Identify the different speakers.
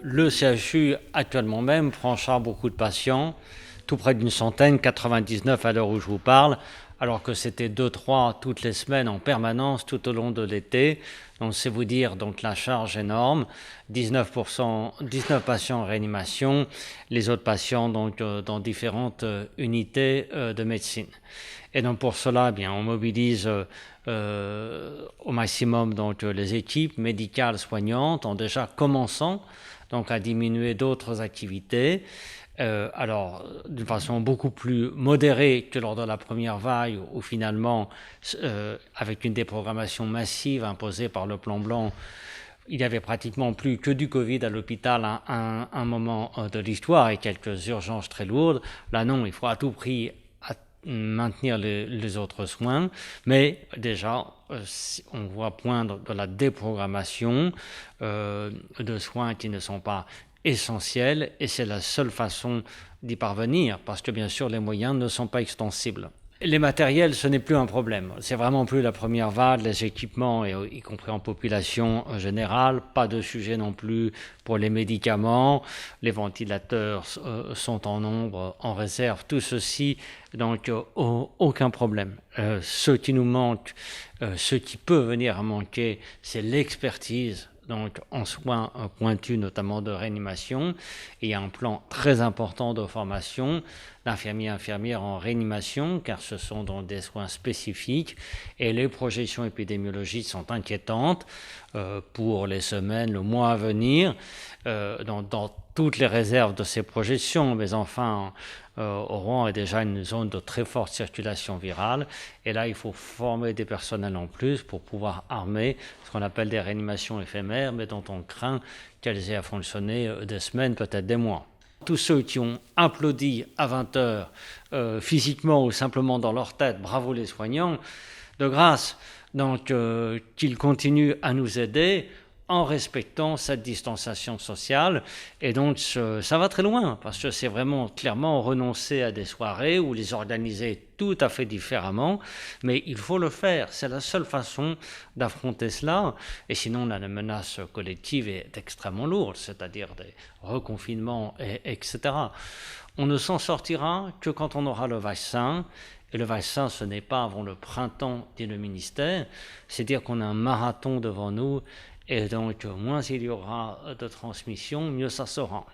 Speaker 1: le CHU actuellement même prend en charge beaucoup de patients, tout près d'une centaine, 99 à l'heure où je vous parle, alors que c'était 2-3 toutes les semaines en permanence tout au long de l'été. Donc c'est vous dire donc la charge énorme, 19 patients en réanimation, les autres patients donc dans différentes unités de médecine. Et donc pour cela, bien, on mobilise au maximum donc les équipes médicales soignantes en déjà commençant donc à diminuer d'autres activités. Alors, d'une façon beaucoup plus modérée que lors de la première vague, où finalement, avec une déprogrammation massive imposée par le plan blanc, il n'y avait pratiquement plus que du Covid à l'hôpital à un moment de l'histoire et quelques urgences très lourdes. Là, non, il faut à tout prix maintenir les autres soins, mais déjà, on voit poindre de la déprogrammation de soins qui ne sont pas essentiels, et c'est la seule façon d'y parvenir, parce que bien sûr, les moyens ne sont pas extensibles. Les matériels, ce n'est plus un problème. C'est vraiment plus la première vague, les équipements, y compris en population générale. Pas de sujet non plus pour les médicaments. Les ventilateurs sont en nombre, en réserve. Tout ceci, donc aucun problème. Ce qui nous manque, ce qui peut venir à manquer, c'est l'expertise. Donc en soins pointus, notamment de réanimation. Et il y a un plan très important de formation d'infirmiers et infirmières en réanimation, car ce sont donc des soins spécifiques. Et les projections épidémiologiques sont inquiétantes pour les semaines, le mois à venir. Dans toutes les réserves de ces projections, mais enfin, Oran est déjà une zone de très forte circulation virale, et là il faut former des personnels en plus pour pouvoir armer ce qu'on appelle des réanimations éphémères, mais dont on craint qu'elles aient à fonctionner des semaines, peut-être des mois. Tous ceux qui ont applaudi à 20h physiquement ou simplement dans leur tête, bravo les soignants, de grâce, donc qu'ils continuent à nous aider en respectant cette distanciation sociale. Et donc ça va très loin, parce que c'est vraiment clairement renoncer à des soirées ou les organiser tout à fait différemment, mais il faut le faire, c'est la seule façon d'affronter cela, et sinon la menace collective est extrêmement lourde, c'est-à-dire des reconfinements, etc. On ne s'en sortira que quand on aura le vaccin. Et le vaccin, ce n'est pas avant le printemps, dit le ministère. C'est-à-dire qu'on a un marathon devant nous, et donc moins il y aura de transmission, mieux ça sera.